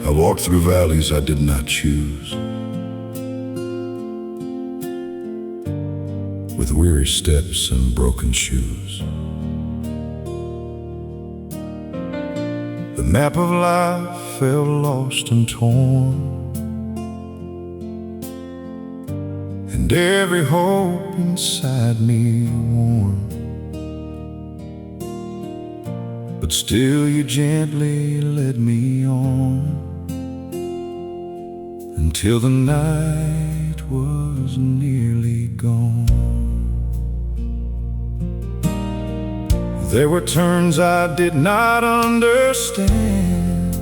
I walked through valleys I did not choose, with weary steps and broken shoes. The map of life felt lost and torn, and every hope inside me worn. But still you gently led me on, until the night was nearly gone. There were turns I did not understand,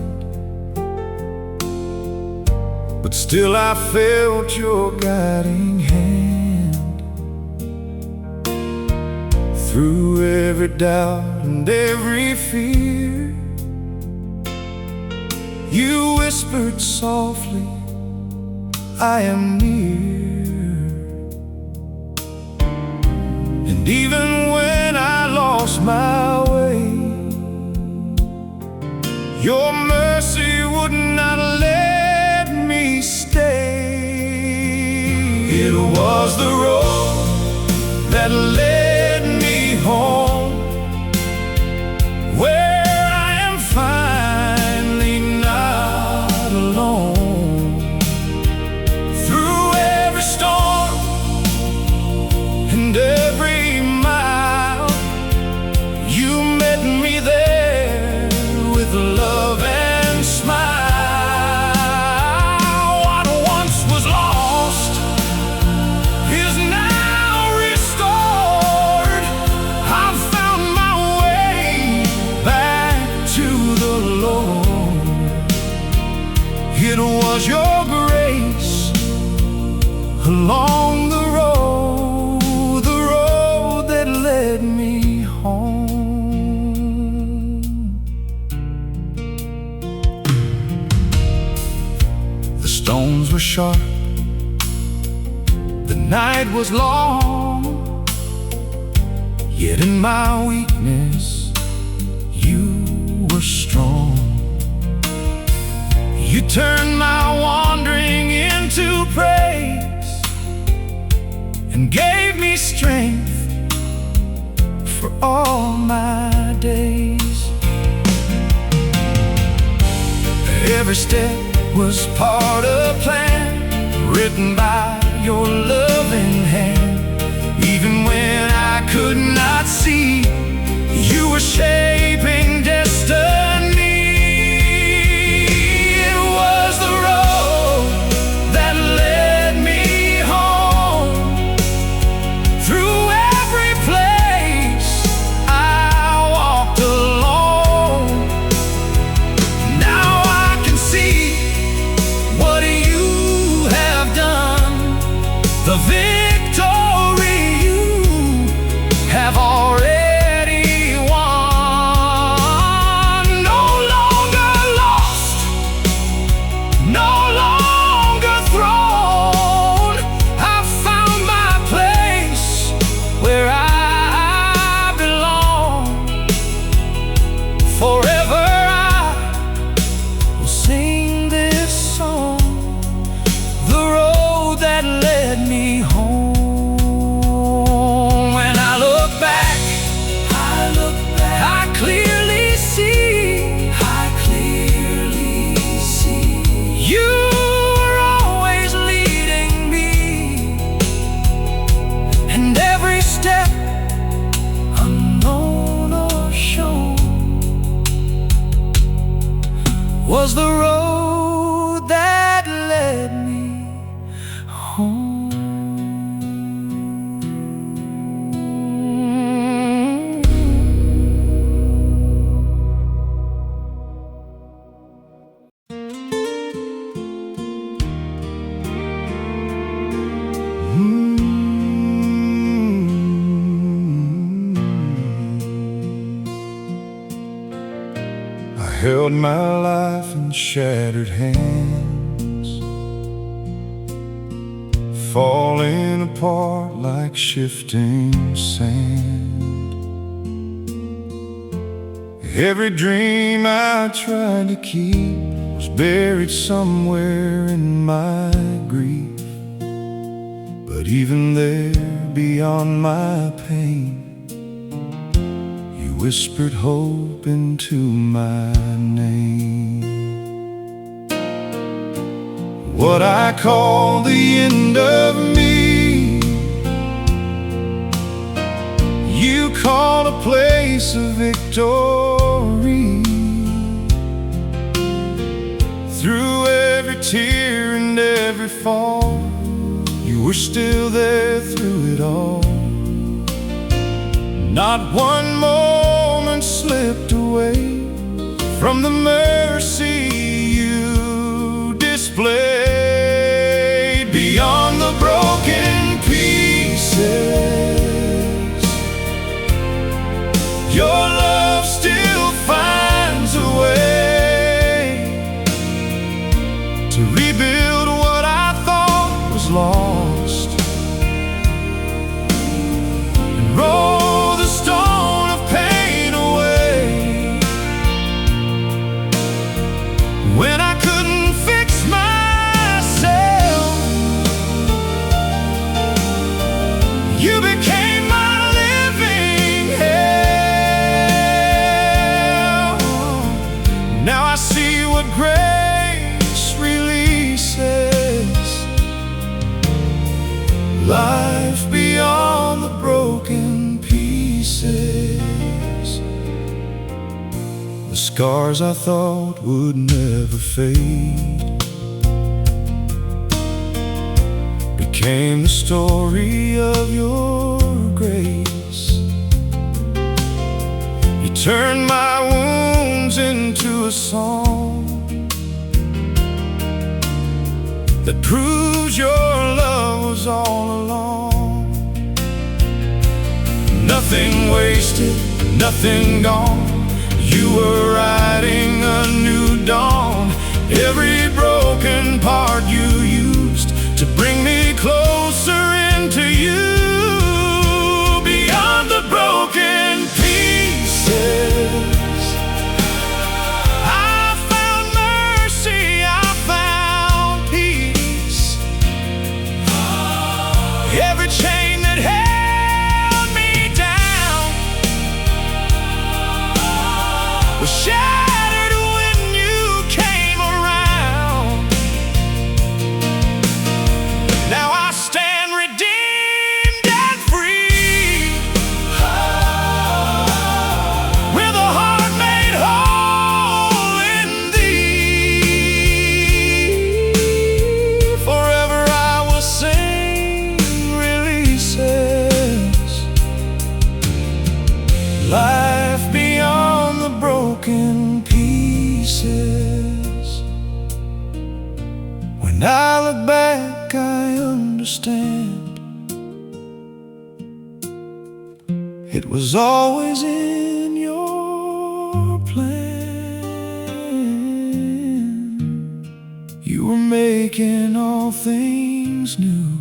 but still I felt your guiding hand. Through every doubt and every fear, you whispered softly, I am near. And even when I lost my way, your mercy would not let me stay. It was the road that led me home, where I am finally not alone. Through every storm and every mile, you met me there with love and smile. What once was lost is now restored. I've found my way back to the Lord. It was your grace along the road that led me home. The stones were sharp, the night was long, yet in my weakness you were strong. You turned my wandering into praise and gave me strength for all my days. Every step was part of a plan, written by your loving hand. Even when I could not see, you were shaping destiny. It was the road that led me home. Through every place I walked alone. Now I can see what you have done, the victory you have already won. No longer lost, no longer thrown. I've found my place where I belong. Forever I will sing this song, the road that led me home. When I look back, I clearly see, you were always leading me, and every step, unknown or shown, was the road that led me home. I held my life in shattered hands, falling apart like shifting sand. Every dream I tried to keep was buried somewhere in my grief. But even there, beyond my pain, you whispered hope into my name. What I call the end of me, you call a place of victory. Through every tear and every fall, you were still there through it all. Not one moment slipped away from the mercy you displayed. Beyond the broken pieces, your love still finds a way to rebuild what I thought was lost, and roll the stone of pain away. When I couldn't fix myself, you became my living hell. Now I see what grace releases: life beyond the broken pieces. The scars I thought would never fade became the story of your grace. You turned my wounds into a song that proves your love was all along. Nothing wasted, nothing gone. You were writing a new dawn. Every broken part you used to bring me closer into you. Beyond the broken pieces, I found mercy, I found peace. Every chain that held me down was shattered when you came around. Now I stand redeemed and free, with a heart made whole in thee. Forever I will sing releases, life beyond the broken pieces. When I look back, I understand it was always in your plan. You were making all things new,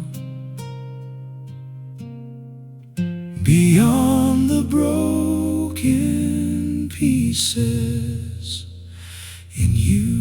beyond the broken pieces in you.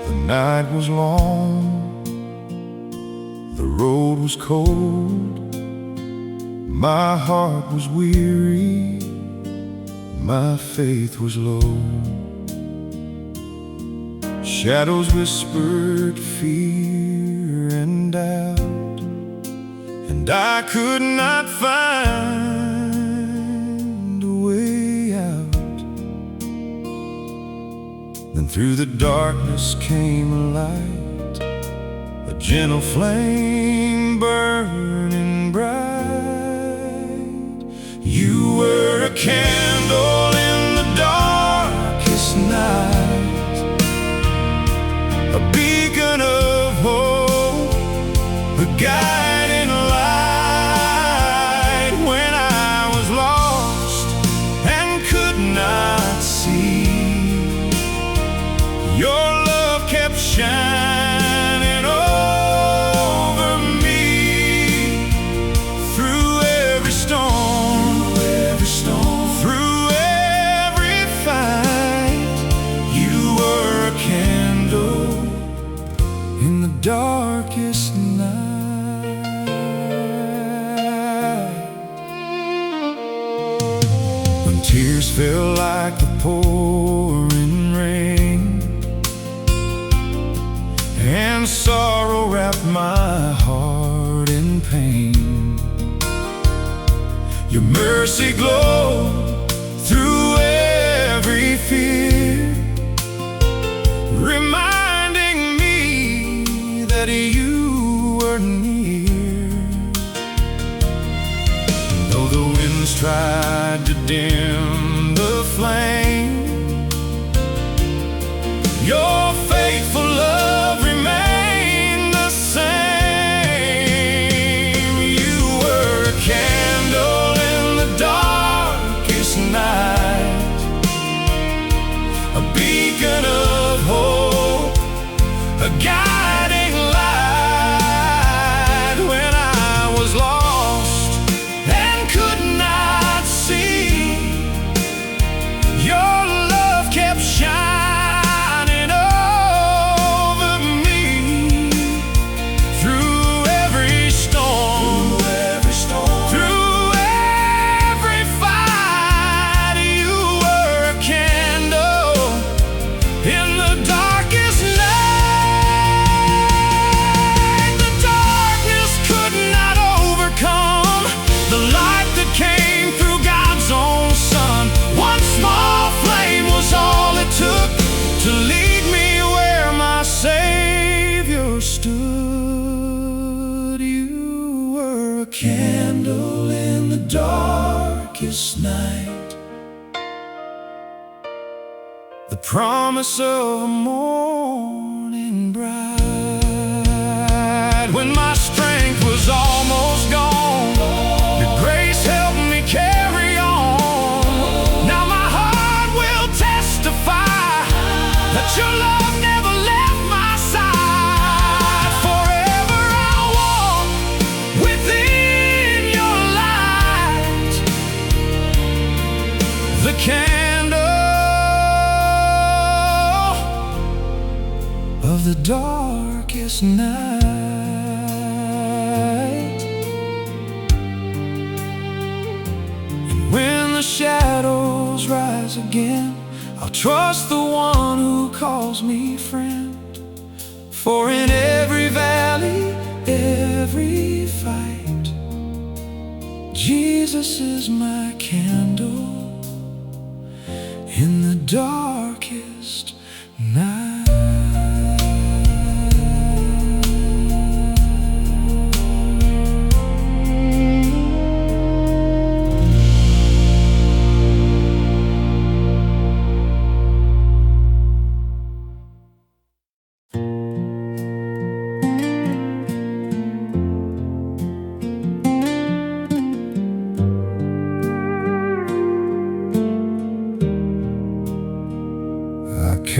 The night was long, the road was cold, my heart was weary, my faith was low. Shadows whispered fear and doubt, and I could not find a way out. Then through the darkness came a light, a gentle flame burning bright. You were a candle in the darkest night, a beacon of hope guiding light when I was lost and could not see. Your love kept shining over me through every storm, through every fight. You were a candle in the darkest night. When tears fell like the pouring rain and sorrow wrapped my heart in pain, your mercy glowed through every fear, reminding me that you were near. Though the winds tried to dim the flame, your faithful love remained the same. You were a candle in the darkest night, a beacon of hope, a guiding light when I was lost and could not see. Your love kept shining over me through every storm, through every fight. You were a candle in the darkest night. The darkness could not overcome the light that came through God's own Son. One small flame was all it took to lead me where my Savior stood. You were a candle in the darkest night, the promise of a morning bride. When my strength was almost gone, your grace helped me carry on. Now my heart will testify that your love never left my side. Forever I'll walk within your light, the candle of the darkest night. And when the shadows rise again, I'll trust the one who calls me friend. For in every valley, every fight, Jesus is my candle in the darkest night.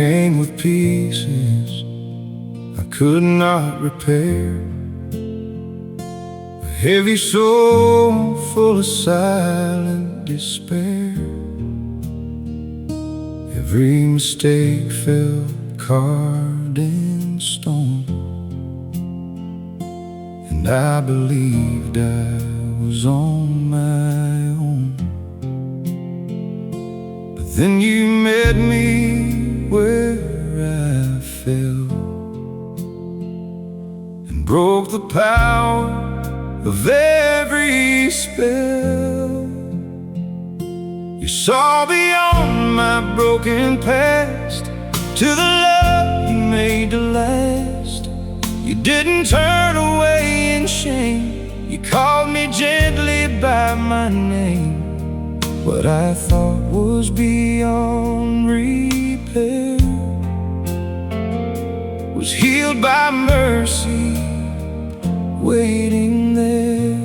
Came with pieces I could not repair, a heavy soul full of silent despair. Every mistake fell carved in stone, and I believed I was on my own. But then you met me where I fell and broke the power of every spell. You saw beyond my broken past to the love you made to last. You didn't turn away in shame, you called me gently by my name. What I thought was beyond repair was healed by mercy waiting there.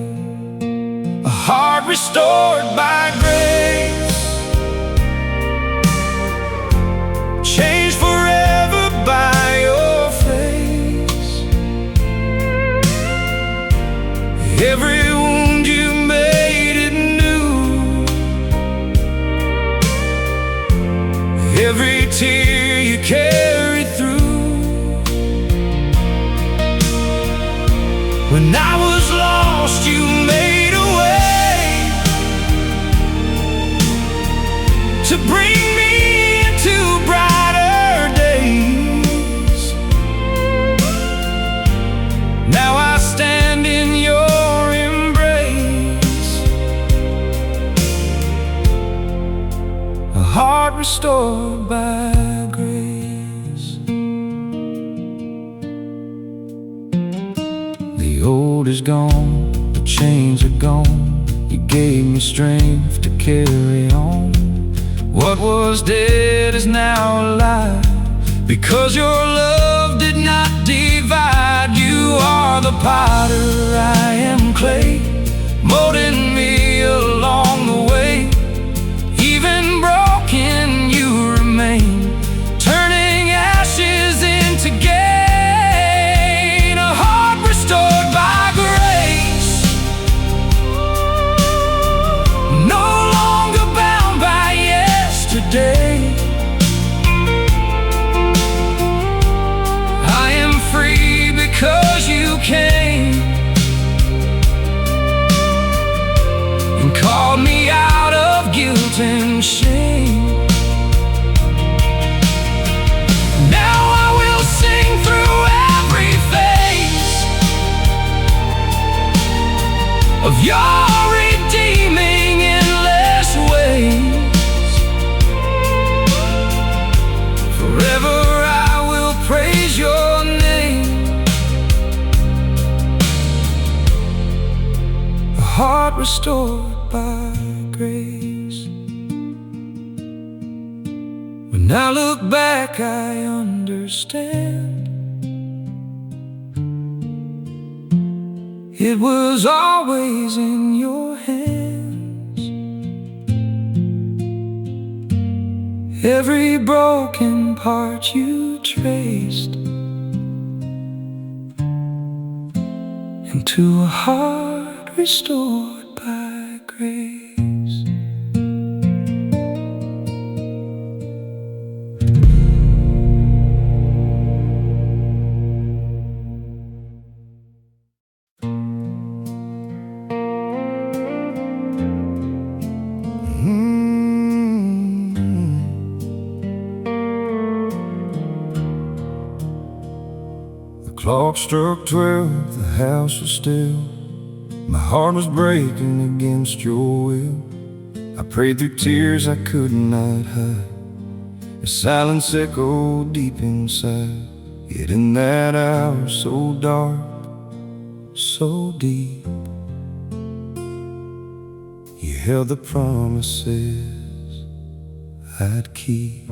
A heart restored by grace, changed forever by your face. Every wound you made it new, every tear you carried through. When I was lost, you made a way to bring me into brighter days. Now I stand in your embrace, a heart restored by grace. The old is gone, the chains are gone. You gave me strength to carry on. What was dead is now alive, because your love did not divide. You are the potter, I am clay, molding me along the way. Even broken you remain, turning ashes into gain. A heart restored by grace, no longer bound by yesterday. I am free because you came and called me out of guilt and shame. Now I will sing through every phase of your redeeming endless ways. Forever I will praise your name. A heart restored by grace. When I look back, I understand it was always in your hands. Every broken part you traced into a heart restored by grace. The clock struck 12, the house was still. My heart was breaking against your will. I prayed through tears I could not hide, a silence echoed deep inside. Yet in that hour so dark, so deep, you held the promises I'd keep.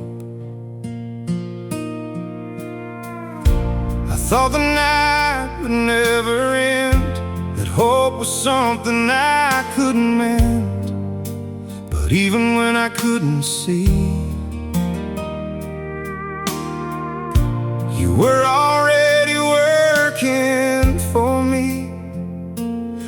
I thought the night would never end, that hope was something I couldn't mend. But even when I couldn't see, you were already working for me.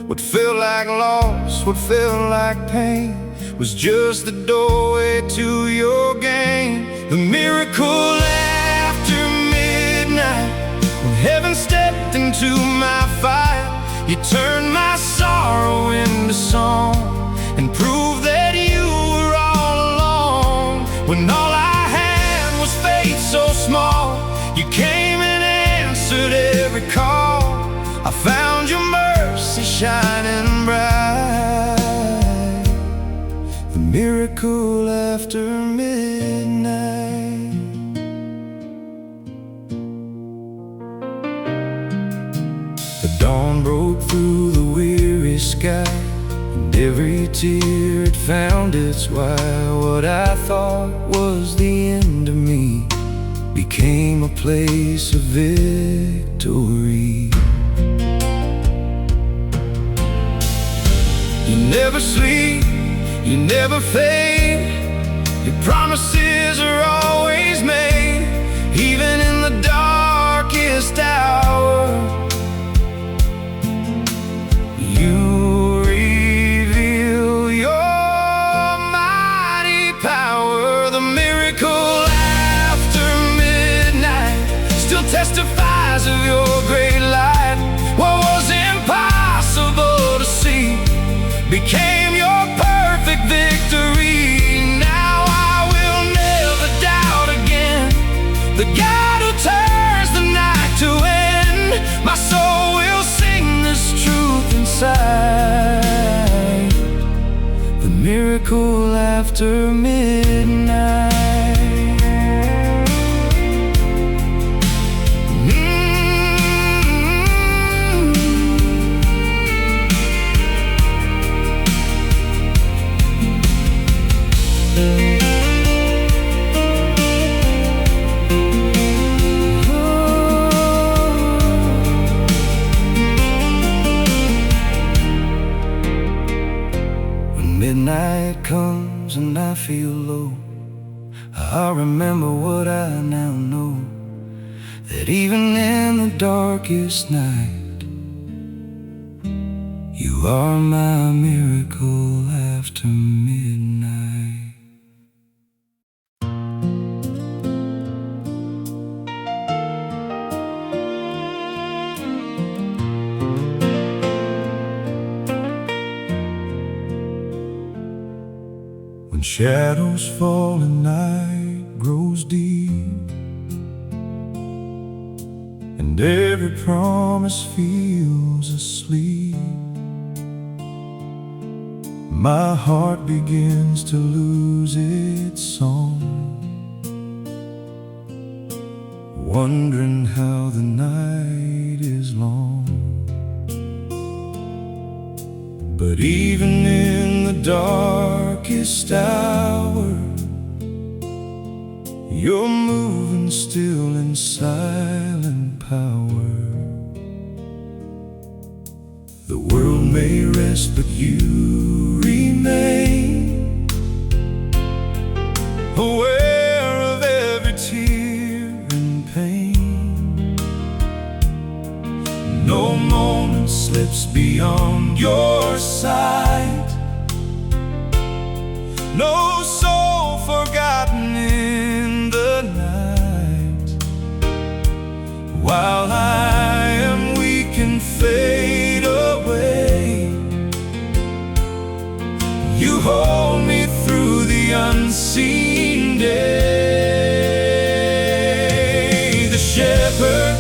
What felt like loss, what felt like pain, was just the doorway to your game. The miracle after midnight, when heaven stepped into my fire. You turned my sorrow into song and proved that you were all along. When all I had was faith so small, you came and answered every call. I found your mercy shining bright, the miracle after midnight. The dawn broke through the weary sky, and every tear had found its why. What I thought was the end of me became a place of victory. You never sleep, you never fade. Your promises are always made, even in the darkest hour. You reveal your mighty power. The miracle after midnight still testifies of your great light. What was impossible to see became your perfect victory. Now I will never doubt again the God who turns the night to end. My soul will sing this truth inside. The miracle after midnight. Midnight comes and I feel low. I remember what I now know, that even in the darkest night, you are my miracle after midnight. When shadows fall and night grows deep, and every promise feels asleep, my heart begins to lose its song, wondering how the night is long. But even in the darkest hour, you're moving still in silent power. The world may rest, but you remain, aware of every tear and pain. No moment slips beyond your sight, no soul forgotten in the night. While I am weak and fade away, you hold me through the unseen day. The shepherd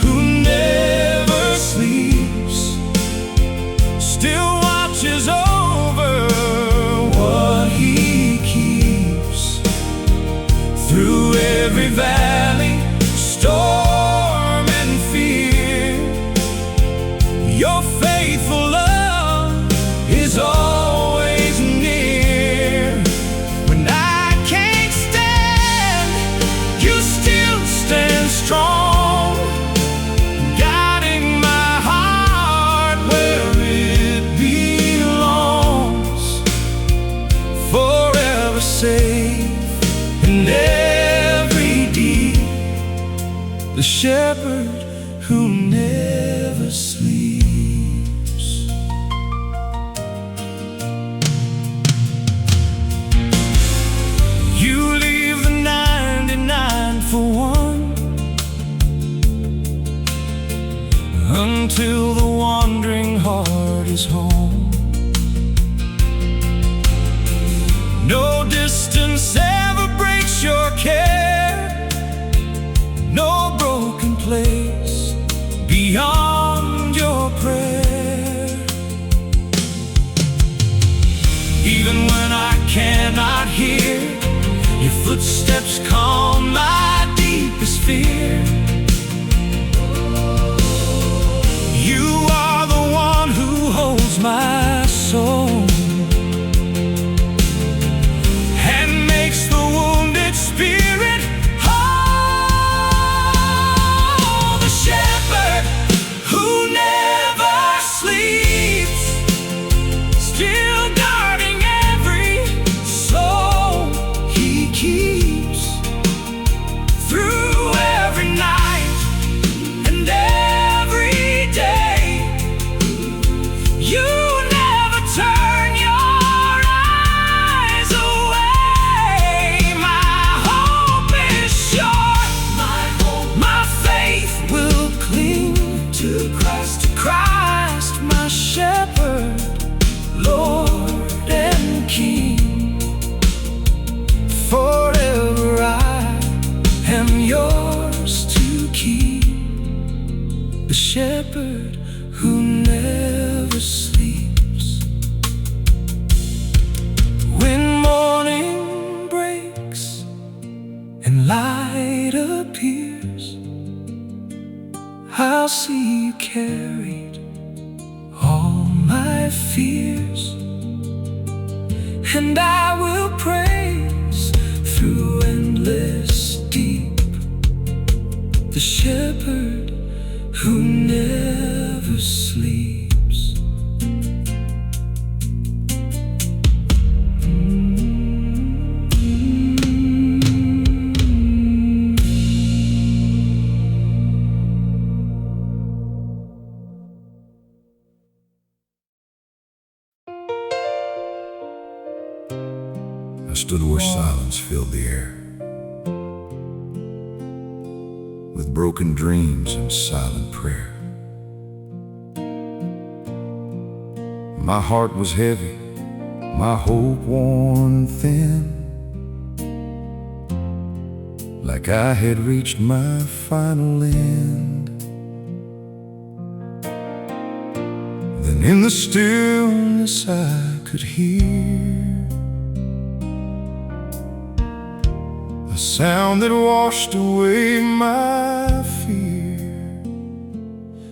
who never sleeps still watches over what he keeps. Through every valley, storm and fear, your faithful love is always near. When I can't stand, you still stand strong, guiding my heart where it belongs. Forever safe in every deed, the shepherd who never sleeps. You leave the 99 for one, until the wandering heart is home. No distance ever breaks your care, no broken place beyond your prayer. Even when I cannot hear, your footsteps calm my deepest fear. You are the one who holds my soul and makes the wounded spirit whole. The shepherd who never sleeps still keep, the shepherd who never sleeps. When morning breaks and light appears, I'll see you carried all my fears, and I will praise through endless deep the shepherd who never sleeps. I stood where silence filled the air, with broken dreams and silent prayer. My heart was heavy, my hope worn thin, like I had reached my final end. Then in the stillness I could hear a sound that washed away my fear.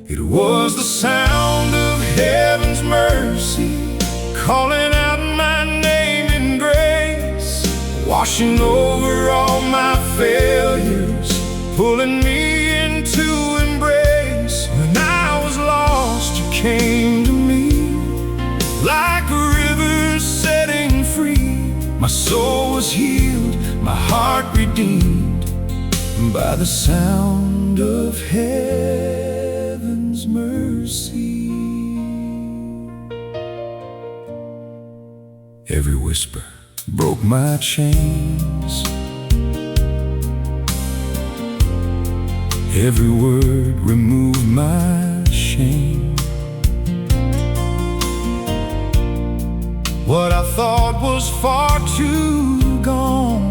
It was the sound of heaven's mercy, calling out my name in grace, washing over all my failures, pulling me into embrace. When I was lost, you came to me, like a river setting free. My soul was healed, my heart redeemed, by the sound of heaven's mercy. Every whisper broke my chains, every word removed my shame. What I thought was far too gone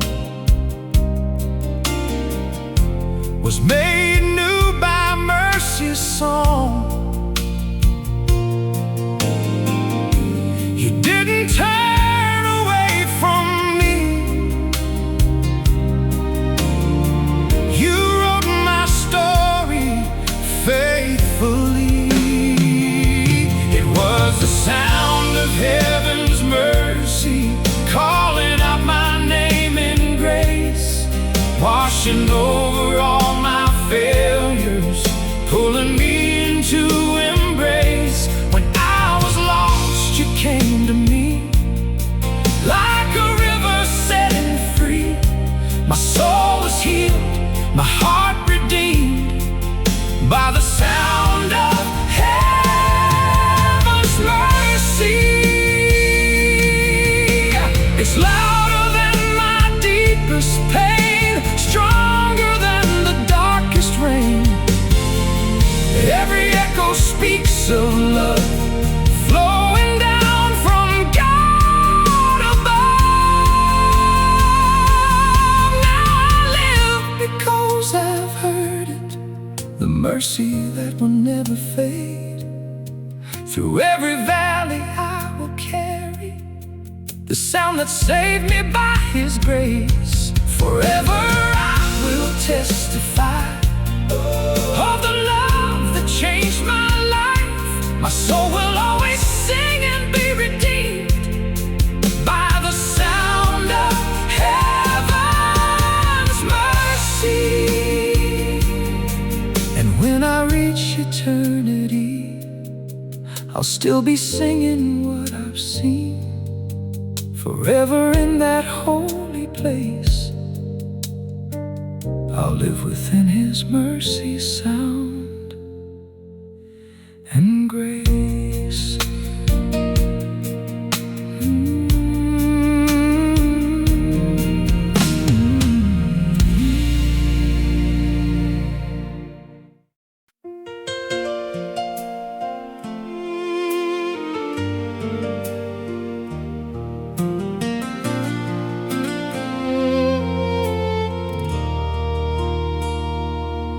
was made new by mercy's song. You didn't turn away from me, you wrote my story faithfully. It was the sound of heaven's mercy, calling out my name in grace, washing over all my failures, pulling me into embrace. When I was lost, you came to me, like a river setting free. My soul was healed, my heart redeemed, by the sound of heaven's mercy. It's louder than my deepest pain, stronger than the darkest rain. Every echo speaks of love, flowing down from God above. Now I live because I've heard it, the mercy that will never fade. Through every valley I will carry the sound that saved me by His grace. Forever I will testify of the love that changed my life. My soul will always sing and be redeemed by the sound of heaven's mercy. And when I reach eternity, I'll still be singing what I've seen. Forever in that holy place, I'll live within His mercy sound and grace.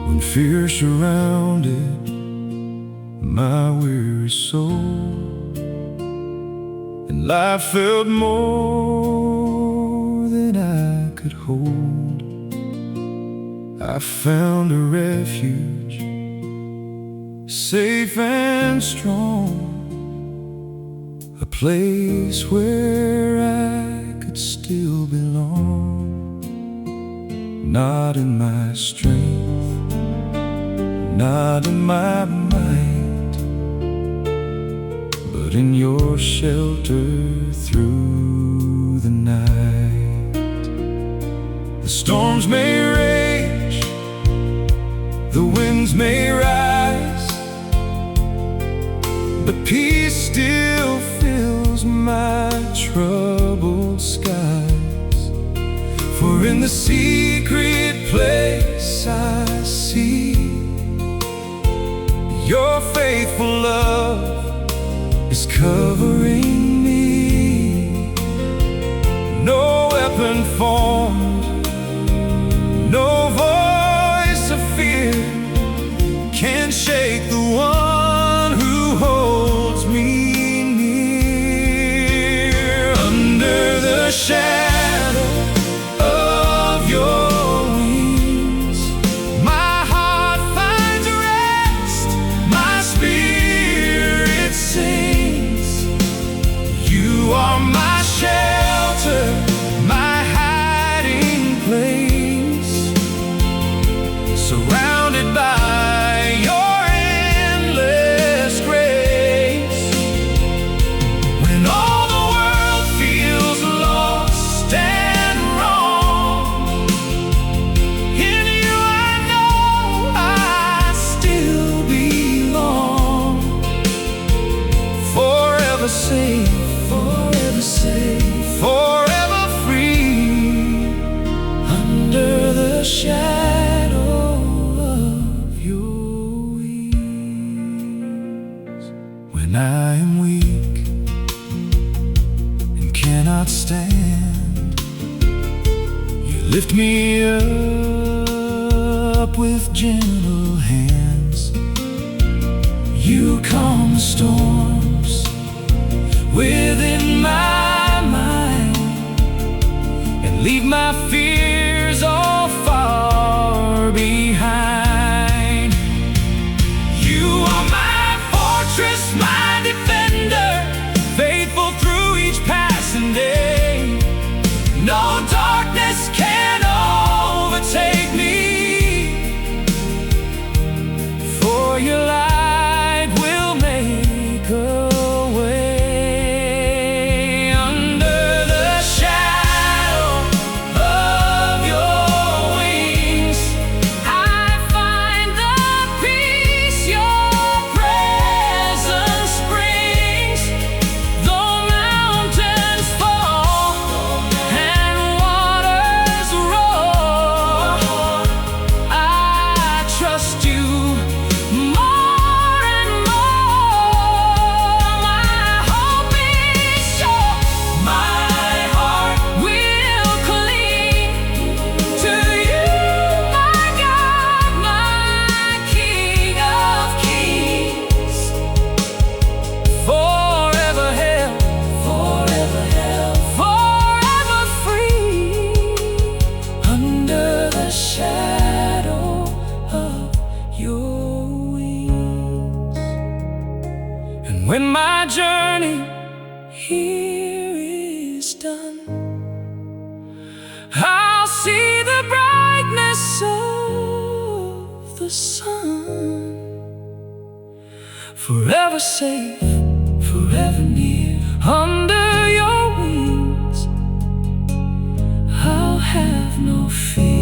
when fear surrounded my weary soul, and life felt more than I could hold. I found a refuge, safe and strong, a place where I could still belong. Not in my strength, not in my might, but in your shelter through the night. The storms may rage, the winds may rise, but peace still fills my troubled skies. For in the secret place I see your faithful love is covering me. No weapon formed, no voice of fear can shake the one who holds me near. Under the shadow of your wings, my heart finds rest, my spirit sings. You are my shelter, my hiding place, surrounded by your endless grace. When all the world feels lost and wrong, in you I know I still belong. Forever safe, forever safe, forever free, under the shadow of your wings. When I am weak and cannot stand, you lift me up with gentle hands. You calm the storms within my mind and leave my fears all far behind. You are my fortress, my defender, faithful through each passing day. No darkness can overtake me, for your light will make a way. Under the shadow of your wings, I find the peace your presence brings. Though mountains fall and waters roar, I trust you more and more. My hope is sure, my heart will cling to you, my God, my King of Kings. Forever held, forever held, forever free, under the shadow of your wings. And when my journey here is done, I'll see the brightness of the sun. Forever safe, forever near, under your wings, I'll have no fear.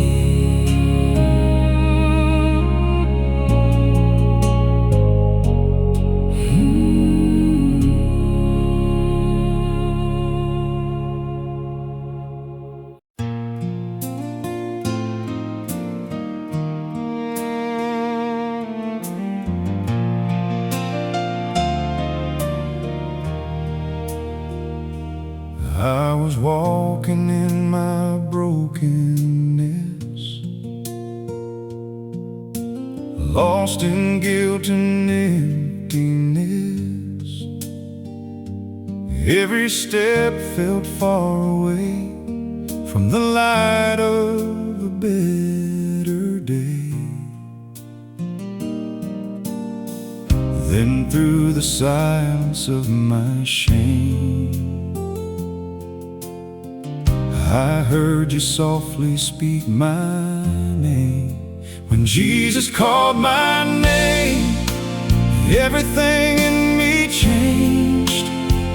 I was walking in my brokenness, lost in guilt and emptiness. Every step felt far away from the light of a better day. Then through the silence of my shame, I heard you softly speak my name. When Jesus called my name, everything in me changed.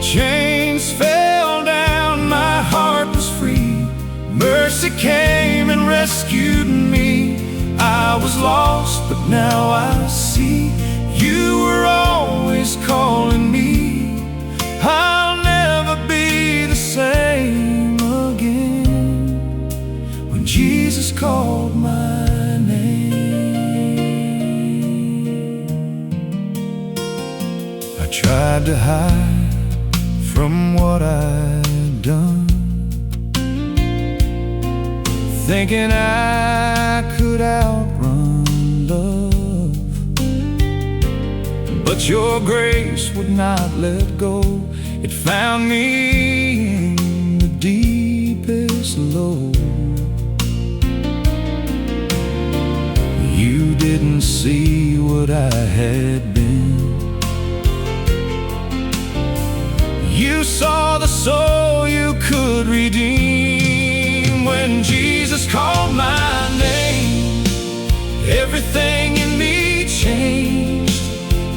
Chains fell down, my heart was free. Mercy came and rescued me. I was lost, but now I see. You were always calling me. I'll never be the same again. When Jesus called my name, I tried to hide from what I'd done, thinking I could outrun love. But your grace would not let go. It found me in the deepest low. You didn't see what I had been. You saw the soul you could redeem. When Jesus called my name, everything in me changed.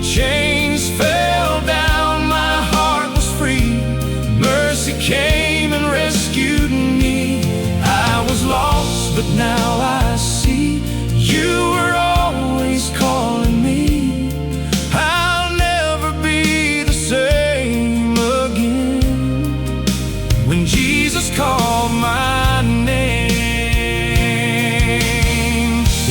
Chains fell down, my heart was free. Mercy came and rescued me. I was lost, but now I see. You were always calling me. I'll never be the same again. When Jesus called my name,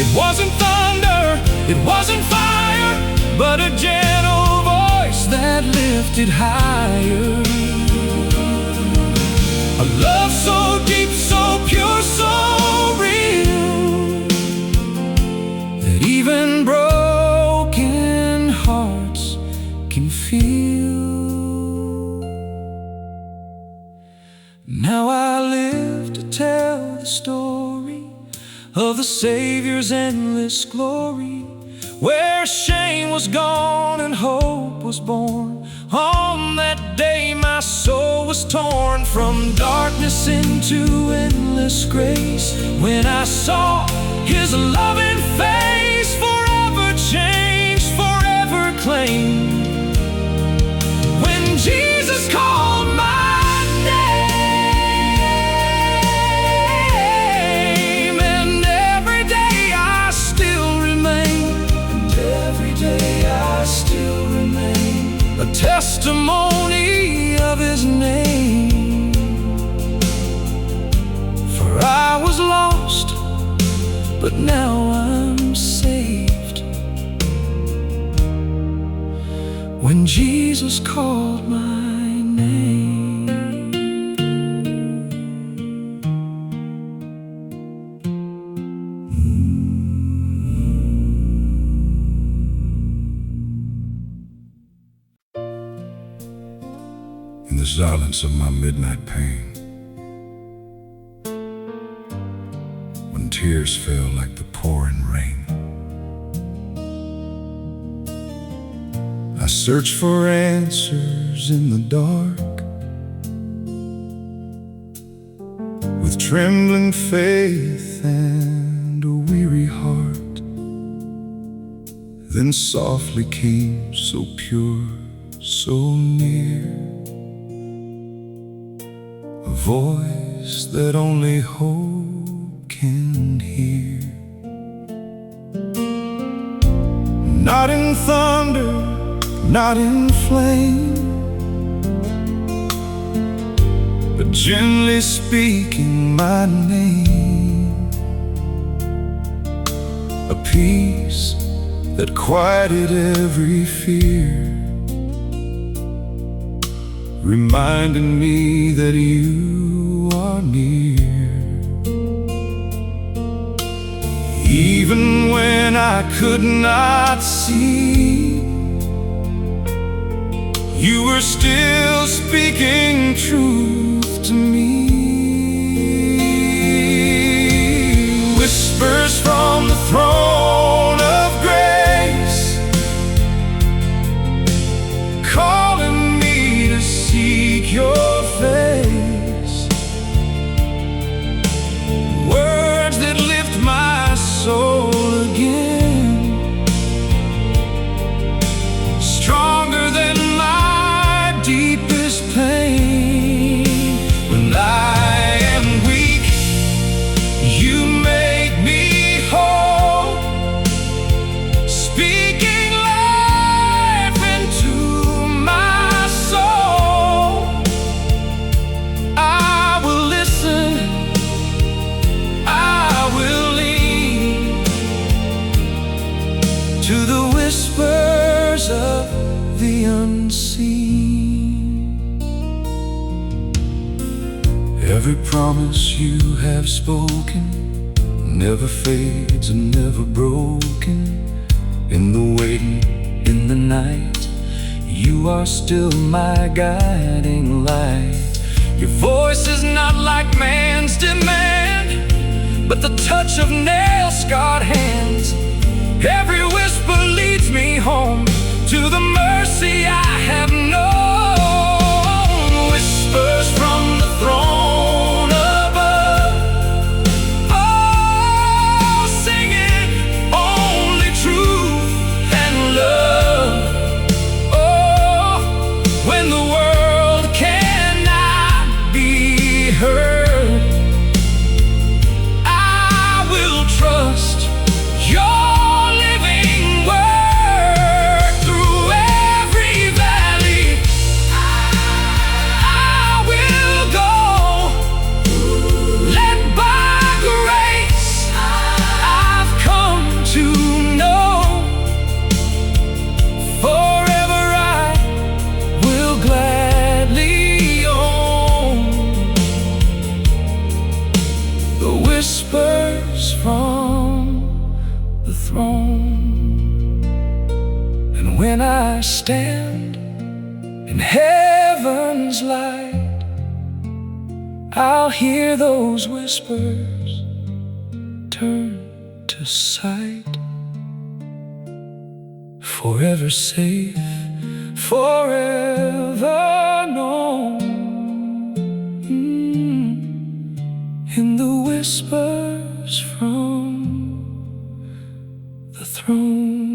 it wasn't thunder, it wasn't fire, but a gentle voice that lifted higher. A love so deep, so pure, so real, that even broken hearts can feel. Now I live to tell the story of the Savior's endless glory, where shame was gone and hope was born. On that day my soul was torn from darkness into endless grace. When I saw His loving face, forever changed, forever claimed. When Jesus called my name, and every day I still remain, a testimony of His name. For I was lost, but now I'm saved. When Jesus called my name. In the silence of my midnight pain, when tears fell like the pouring rain, I searched for answers in the dark, with trembling faith and a weary heart. Then softly came, so pure, so near, a voice that only hope can hear. Not in thunder, not in flame, but gently speaking my name. A peace that quieted every fear, reminding me that you are near. Even when I could not see, you were still speaking truth to me. Whispers from the throne of grace, calling me to seek your face. Words that lift my soul again, stronger than my deepest pain. When I am weak, you make me whole, speaking life into my soul. I will listen, I will lean to the whispers of the unseen. Every promise you have spoken never fades and never broken. In the waiting, in the night, you are still my guiding light. Your voice is not like man's demand, but the touch of nail-scarred hands. Every whisper leads me home to the mercy I have known. Whispers from the throne above, oh, singing only truth and love. Oh, when the world cannot be heard, I will trust your whispers from the throne. And when I stand in heaven's light, I'll hear those whispers turn to sight. Forever safe, forever known, in the whispers from the throne.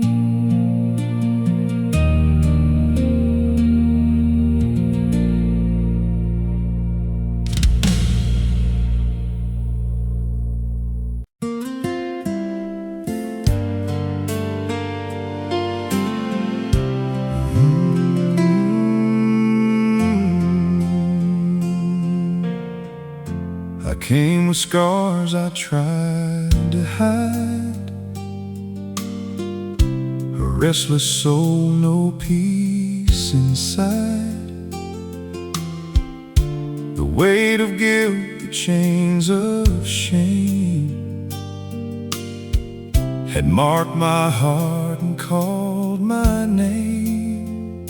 I came with scars I tried to hide, a restless soul, no peace inside. The weight of guilt, the chains of shame had marked my heart and called my name.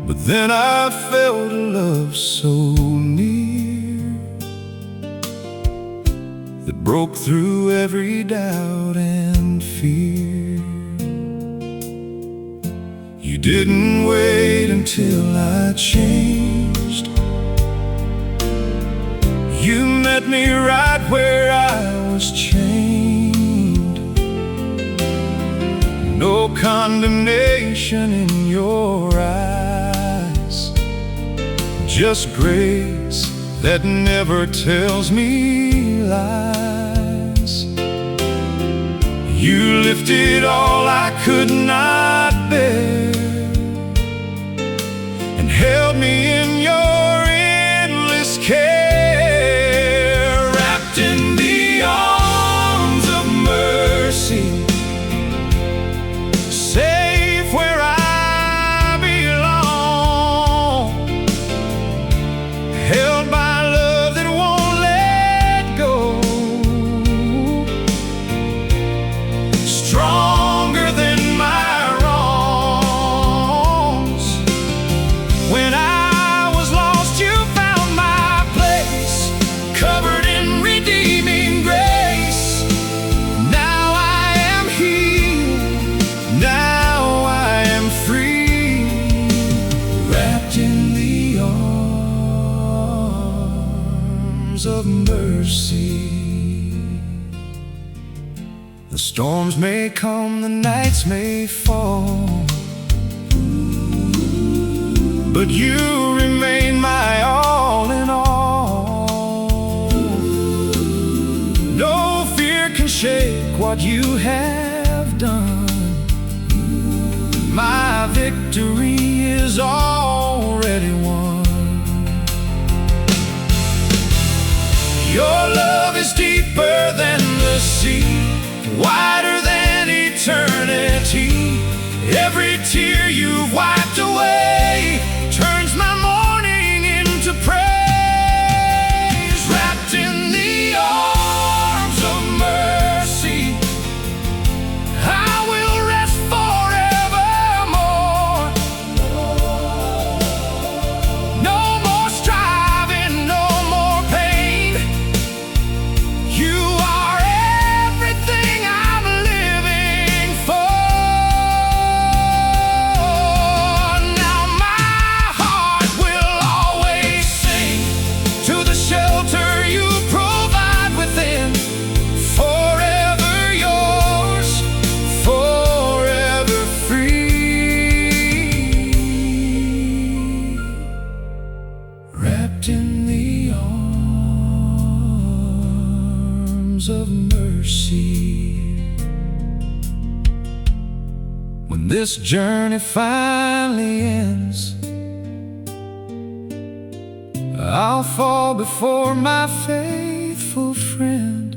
But then I felt a love so near that broke through every doubt and fear. You didn't wait until I changed. You met me right where I was chained. No condemnation in your eyes, just grace that never tells me lies. You lifted all I could not bear and held me in your endless care. Wrapped in the arms of mercy, safe where I belong, held by love that won't let go. The storms may come, the nights may fall, but you remain my all in all. No fear can shake what you have done. My victory is already won. Your love is deeper than the sea, wider than eternity. Every tear you've wiped away turns my mourning into praise. Wrapped in the arms of mercy, I will rest forevermore. No more striving, no more pain. You are everything I'm living for. Now my heart will always sing to the shelter you provide within. Forever yours, forever free. Wrapped in the arms of mercy. When this journey finally ends, I'll fall before my faithful friend,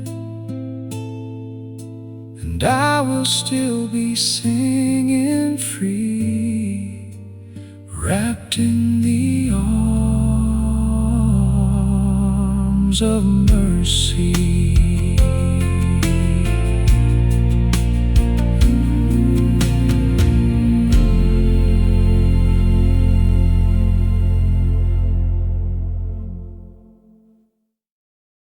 and I will still be singing free, wrapped in the arms of mercy.